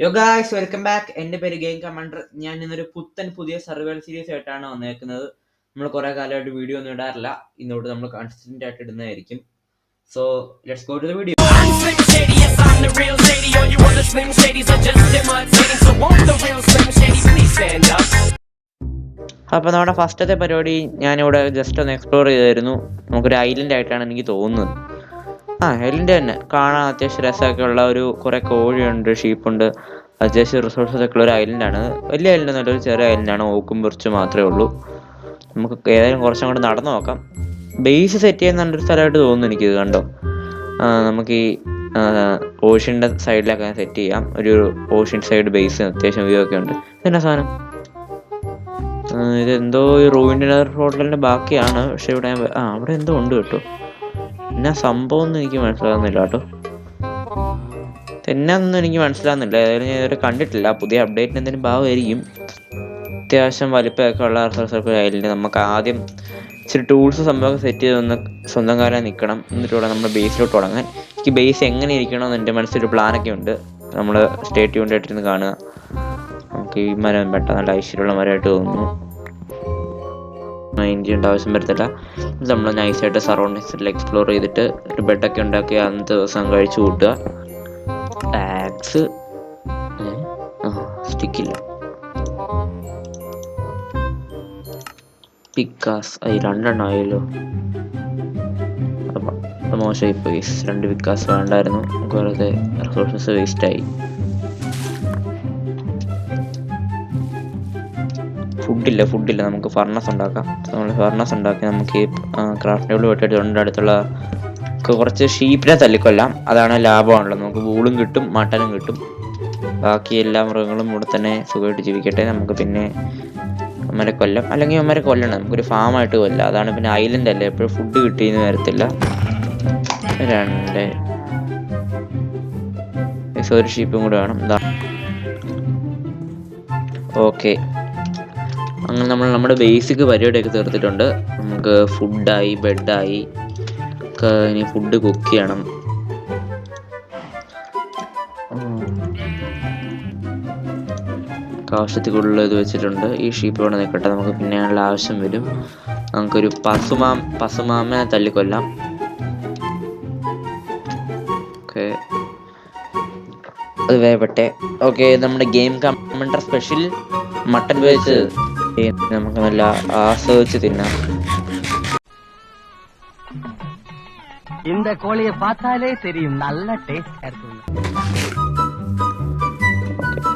യോ guys welcome back. എൻ്റെ പേര് ഗെയിം കമാൻഡർ. ഞാൻ ഇന്നൊരു പുതിയ സർവൈവൽ സീരീസ് ആയിട്ടാണ് വന്നേക്കുന്നത്. നമ്മൾ കുറേ കാലമായിട്ട് വീഡിയോ ഒന്നും ഇടാറില്ല. ഇന്നോട്ട് നമ്മൾ കൺസിസ്റ്റൻ്റ് ആയിട്ട് ഇടുന്നതായിരിക്കും. So let's go to the video. അപ്പോൾ നമ്മുടെ ഫസ്റ്റത്തെ പരിപാടി ഞാനിവിടെ ജസ്റ്റ് ഒന്ന് എക്സ്പ്ലോർ ചെയ്തായിരുന്നു. നമുക്കൊരു ഐലൻഡ് ആയിട്ടാണ് എനിക്ക് തോന്നുന്നത്. ഐലൻഡ് തന്നെ കാണാൻ അത്യാവശ്യം രസമൊക്കെ ഉള്ള കുറേ കോഴിയുണ്ട്, ഷീപ്പുണ്ട്, അത്യാവശ്യം റിസോഴ്സസ് ഒക്കെ ഉള്ള ഒരു ഐലൻഡാണ്. വലിയ ഐലൻഡ് എന്നല്ല, ഒരു ചെറിയ ഐലൻഡാണ്. ഓക്കും കുറച്ച് മാത്രമേ ഉള്ളൂ. നമുക്ക് ഏതായാലും കുറച്ചും കൂടെ നടന്നു നോക്കാം. ബേസ് സെറ്റ് ചെയ്യുന്ന നല്ലൊരു സ്ഥലമായിട്ട് തോന്നുന്നു എനിക്കിത്. കണ്ടോ, നമുക്ക് ഈ ഓഷ്യൻ്റെ സൈഡിലൊക്കെ സെറ്റ് ചെയ്യാം. ഒരു ഓഷ്യൻ സൈഡ് ബേസ് അത്യാവശ്യം വ്യൂ ഒക്കെ ഉണ്ട്. ഇതെന്നാ സാധനം? ഇതെന്തോ ഈ റൂയിൻ്റെ ഹോട്ടലിൻ്റെ ബാക്കിയാണ്. പക്ഷെ ഇവിടെ അവിടെ എന്തോ ഉണ്ട് കേട്ടോ. എന്നാ സംഭവം ഒന്നും എനിക്ക് മനസ്സിലാകുന്നില്ല കേട്ടോ. എന്നാന്നൊന്നും എനിക്ക് മനസ്സിലാകുന്നില്ല. ഏതായാലും ഞാൻ ഇതുവരെ കണ്ടിട്ടില്ല. പുതിയ അപ്ഡേറ്റിന് എന്തെങ്കിലും ഭാഗമായിരിക്കും. അത്യാവശ്യം വലിപ്പമൊക്കെ ഉള്ള റിസോഴ്സ് ഐലൻഡ്. നമുക്ക് ആദ്യം ഇച്ചിരി ടൂൾസ് സംഭവമൊക്കെ സെറ്റ് ചെയ്തൊന്ന് സ്വന്തം കാലം നിൽക്കണം. എന്നിട്ട് വേണം നമ്മുടെ ബേസിലോട്ട് തുടങ്ങാൻ. എനിക്ക് ബേസ് എങ്ങനെ ഇരിക്കണമെന്ന് എൻ്റെ മനസ്സിലൊരു പ്ലാനൊക്കെ ഉണ്ട്. നമ്മൾ സ്റ്റേ ട്യൂൺഡായിട്ടിരുന്ന് കാണുക. നമുക്ക് ഈ മരം പെട്ടെന്ന് നല്ല ഐശ്വര്യമുള്ള മരമായിട്ട് തോന്നുന്നു. മൈൻഡ് ചെയ്യേണ്ട ആവശ്യം വരത്തില്ല. നമ്മൾ നൈസായിട്ട് സറൗണ്ടിങ്സിൽ എക്സ്പ്ലോർ ചെയ്തിട്ട് ഒരു ബെഡൊക്കെ ഉണ്ടാക്കി അന്നത്തെ ദിവസം കഴിച്ചു കൂട്ടുക. ടാക്സ് സ്റ്റിക്കില്ല. പിക്കാസ് അത് 2 ആയല്ലോ. മോശമായി പോയി. 2 പിക്കാസ് വേണ്ടായിരുന്നു. വെറുതെ റിസോഴ്സസ് വേസ്റ്റായി. ഫുഡില്ല. നമുക്ക് ഫർണസ് ഉണ്ടാക്കാം. നമ്മൾ ഫർണസ് ഉണ്ടാക്കി നമുക്ക് ഈ ക്രാഫ്റ്റ് ടേബിൾ വെട്ടിയിട്ട് അടുത്തുള്ള കുറച്ച് ഷീപ്പിനെ തല്ലിക്കൊല്ലാം. അതാണ് ലാഭമാണല്ലോ. നമുക്ക് വൂളും കിട്ടും, മട്ടനും കിട്ടും. ബാക്കി എല്ലാ മൃഗങ്ങളും ഇവിടെ തന്നെ സുഖമായിട്ട് ജീവിക്കട്ടെ. നമുക്ക് പിന്നെ അമ്മരെ കൊല്ലാം, അല്ലെങ്കിൽ അമ്മരെ കൊല്ലണം. നമുക്കൊരു ഫാമായിട്ട് കൊല്ലാം. അതാണ് പിന്നെ ഐലൻഡ് അല്ലേ, എപ്പോഴും ഫുഡ് കിട്ടിയെന്ന് വരത്തില്ല. 2 ഒരു ഷീപ്പും കൂടെ വേണം. ഓക്കെ, അങ്ങനെ നമ്മൾ നമ്മുടെ ബേസിക് പരിപാടിയൊക്കെ തീർത്തിട്ടുണ്ട്. നമുക്ക് ഫുഡായി, ബെഡായി. ഇനി ഫുഡ് കുക്ക് ചെയ്യണം. ആവശ്യത്തിലുള്ള ഇത് വെച്ചിട്ടുണ്ട്. ഈ ഷീപ്പ് ഇവിടെ നിൽക്കട്ടെ, നമുക്ക് പിന്നെയുള്ള ആവശ്യം വരും. നമുക്കൊരു പസുമാമനെ തല്ലിക്കൊല്ലാം. ഓക്കെ, അത് വേവട്ടെ. ഓക്കെ, നമ്മുടെ ഗെയിം കമാൻഡർ സ്പെഷ്യൽ മട്ടൻ വെച്ച് നമുക്ക് നല്ല ആസ്വദിച്ച് തിന്നാം. இந்த கோழியை பார்த்தாலே தெரியும் நல்ல டேஸ்ட் இருக்கும்.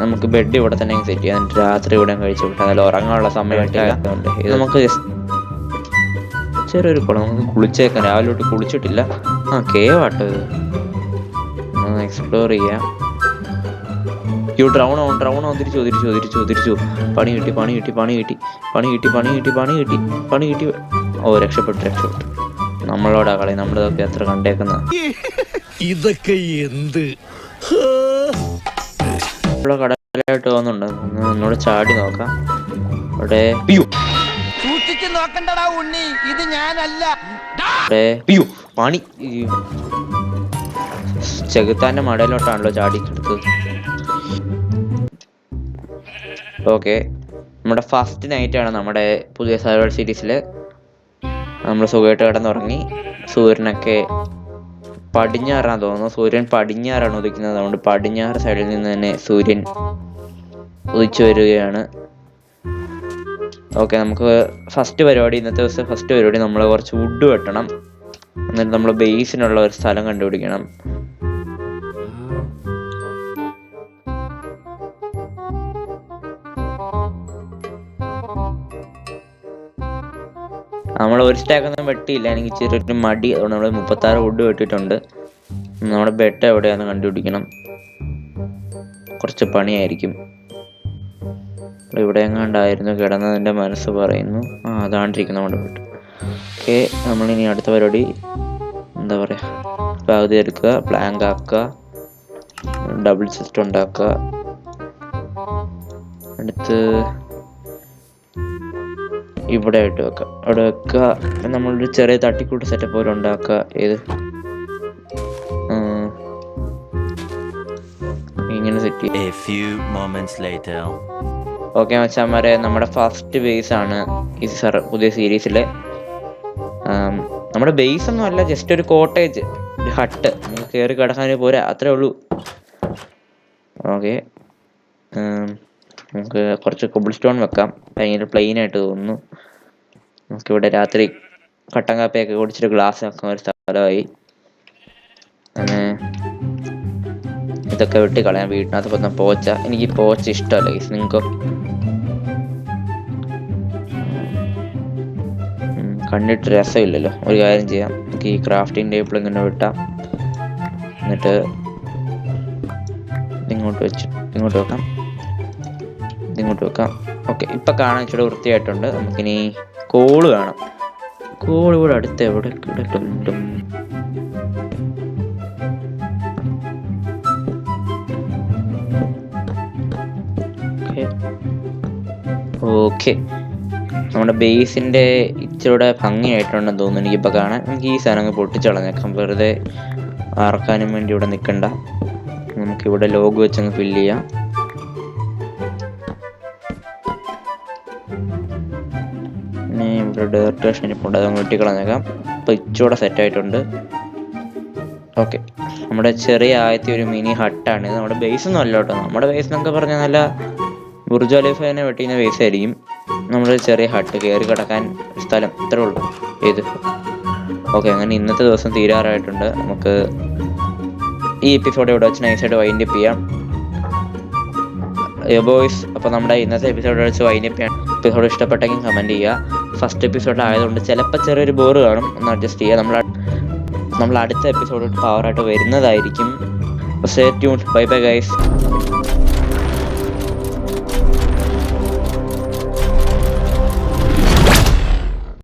നമുക്ക് ബെഡ് ഇവിടെ തന്നെ സെറ്റ് ചെയ്യാം. രാത്രി ഇവിടെ കഴിച്ചു വിട്ടാൽ നല്ല ഉറങ്ങാനുള്ള സമയമായിട്ടുണ്ട്. ഇത് നമുക്ക് ചെറിയൊരു കുളം, നമുക്ക് കുളിച്ചേക്കാം. രാവിലെ തൊട്ട് കുളിച്ചിട്ടില്ല. കേവാട്ടോ ഇത്. എക്സ്പ്ലോർ ചെയ്യാം. ഡ്രൗൺ ആവും. തിരിച്ചു. പണി കിട്ടി. ഓ, രക്ഷപ്പെട്ടു. നമ്മളോടാ കളി. നമ്മളിതൊക്കെ എത്ര കണ്ടേക്കുന്ന ഇതൊക്കെ എന്ത് കടലായിട്ട് തോന്നുന്നുണ്ട്. ഒന്നുകൂടെ ചാടി നോക്കാം. അവിടെ നോക്കണ്ടടാ ഉണ്ണി, ഇത് ഞാനല്ല. പണി ചെകുത്താന്റെ മടയിലോട്ടാണല്ലോ ചാടിക്കെടുത്തത്. ഓക്കെ, നമ്മുടെ ഫസ്റ്റ് നൈറ്റാണ് നമ്മുടെ പുതിയ സർവൈവൽ സീരീസിൽ. നമ്മൾ സുഖമായിട്ട് കിടന്നുറങ്ങി. സൂര്യനൊക്കെ പടിഞ്ഞാറാന്ന് തോന്നുന്നു. സൂര്യൻ പടിഞ്ഞാറാണ് ഉദിക്കുന്നത്. അതുകൊണ്ട് പടിഞ്ഞാറ് സൈഡിൽ നിന്ന് തന്നെ സൂര്യൻ ഉദിച്ചു വരികയാണ്. ഓക്കെ, നമുക്ക് ഇന്നത്തെ ദിവസം ഫസ്റ്റ് പരിപാടി നമ്മൾ കുറച്ച് വുഡ് വെട്ടണം. എന്നിട്ട് നമ്മൾ ബേസിനുള്ള ഒരു സ്ഥലം കണ്ടുപിടിക്കണം. നമ്മൾ ഒരു സ്റ്റാക്കൊന്നും വെട്ടിയില്ല. എനിക്ക് ചെറിയൊരു മടി. അതുകൊണ്ട് നമ്മൾ 36 വുഡ് വെട്ടിയിട്ടുണ്ട്. നമ്മുടെ ബെഡ് എവിടെയാണെന്ന് കണ്ടുപിടിക്കണം. കുറച്ച് പണിയായിരിക്കും. ഇവിടെ എങ്ങാണ്ടായിരുന്നു കിടന്നതിൻ്റെ മനസ്സ് പറയുന്നു. അതാണ്ടിരിക്കുന്നു നമ്മുടെ ബെഡ്. ഓക്കെ, നമ്മളിനി അടുത്ത പരിപാടി എന്താ പറയുക, പകുതി എടുക്കുക, പ്ലാങ്ക് ആക്കുക, ഡബിൾ ചെസ്റ്റ് ഉണ്ടാക്കുക. അടുത്ത് ഇവിടെ ആയിട്ട് അവിടെ വെക്കുക. നമ്മളൊരു ചെറിയ തട്ടിക്കൂട്ട് സെറ്റപ്പ് പോലെ ഉണ്ടാക്കുക. ഇങ്ങനെ സെറ്റ് ചെയ്യും. A few moments later. Okay മച്ചാന്മാരെ, നമ്മുടെ ഫസ്റ്റ് ബേസ് ആണ് ഈ പുതിയ സീരീസിലെ. നമ്മുടെ ബേസ് ഒന്നും അല്ല, ജസ്റ്റ് ഒരു കോട്ടേജ്, ഒരു ഹട്ട്. നമുക്ക് കയറി കിടക്കാൻ പോരാ, അത്രേ ഉള്ളൂ. ഓക്കെ, നമുക്ക് കുറച്ച് കൊബിൾ സ്റ്റോൺ വെക്കാം. ഭയങ്കര പ്ലെയിൻ ആയിട്ട് തോന്നുന്നു. നമുക്കിവിടെ രാത്രി കട്ടൻ കാപ്പിയൊക്കെ കുടിച്ചിട്ട് ഗ്ലാസ് വെക്കാൻ ഒരു സ്ഥലമായി. അങ്ങനെ ഇതൊക്കെ വെട്ടി കളയാം. വീട്ടിനകത്ത് വന്ന പോച്ച, എനിക്ക് പോച്ച ഇഷ്ടമല്ല ഗൈസ്. നിങ്ങൾക്കോ? കണ്ടിട്ട് രസമില്ലല്ലോ. ഒരു കാര്യം ചെയ്യാം, നമുക്ക് ഈ ക്രാഫ്റ്റിംഗ് ടേബിൾ ഇങ്ങനെ വിട്ടാം. എന്നിട്ട് ഇങ്ങോട്ട് വെക്കാം, ഇങ്ങോട്ട് വെക്കാം. ഓക്കെ, ഇപ്പം കാണാൻ ഇച്ചിരി വൃത്തിയായിട്ടുണ്ട്. നമുക്കിനി കോള് വേണം. കോള് ഇവിടെ അടുത്ത് എവിടെ കിടക്കുന്നുണ്ട്? ഓക്കെ, നമ്മുടെ ബേസിന്റെ ഇച്ചിരൂടെ ഭംഗിയായിട്ടുണ്ടെന്ന് തോന്നുന്നു എനിക്കിപ്പോൾ കാണാൻ. നമുക്ക് ഈ സാധനം പൊട്ടിച്ചളഞ്ഞേക്കാം, വെറുതെ ആർക്കാനും വേണ്ടി ഇവിടെ നിൽക്കണ്ട. നമുക്കിവിടെ ലോഗോ വെച്ചങ്ങ് ഫില്ല് ചെയ്യാം. പിന്നെ ഇവിടെ ഡേർട്ട് ഇപ്പോൾ അതങ്ങ് വെട്ടിക്കളഞ്ഞേക്കാം. ഇപ്പോൾ ഇച്ചിരൂടെ സെറ്റായിട്ടുണ്ട്. ഓക്കെ, നമ്മുടെ ചെറിയ ആദ്യത്തെ ഒരു മിനി ഹട്ടാണ്. നമ്മുടെ ബേസ് ഒന്നും അല്ല കേട്ടോ. നമ്മുടെ ബേസ് എന്നൊക്കെ പറഞ്ഞാൽ നല്ല ബുർജ് ഖലീഫയെ വെട്ടിക്കുന്ന ബേസ് ആയിരിക്കും. നമ്മുടെ ചെറിയ ഹട്ട്, കയറി കിടക്കാൻ സ്ഥലം, ഇത്രേ ഉള്ളൂ. ഇത് ഓക്കെ. അങ്ങനെ ഇന്നത്തെ ദിവസം തീരാറായിട്ടുണ്ട്. നമുക്ക് ഈ എപ്പിസോഡ് ഇവിടെ വെച്ച് നൈസായിട്ട് വൈൻഡ് അപ്പ് ചെയ്യാം ബോയ്സ്. അപ്പോൾ നമ്മുടെ ഇന്നത്തെ എപ്പിസോഡ് വെച്ച് വൈൻഡ് അപ്പ് ചെയ്യാം. എപ്പിസോഡ് ഇഷ്ടപ്പെട്ടെങ്കിൽ കമൻറ്റ് ചെയ്യുക. ഫസ്റ്റ് എപ്പിസോഡിലായതുകൊണ്ട് ചിലപ്പോൾ ചെറിയൊരു ബോറ് കാണും, ഒന്ന് അഡ്ജസ്റ്റ് ചെയ്യുക. നമ്മൾ അടുത്ത എപ്പിസോഡ് പവറായിട്ട് വരുന്നതായിരിക്കും. Stay tuned. Bye bye guys.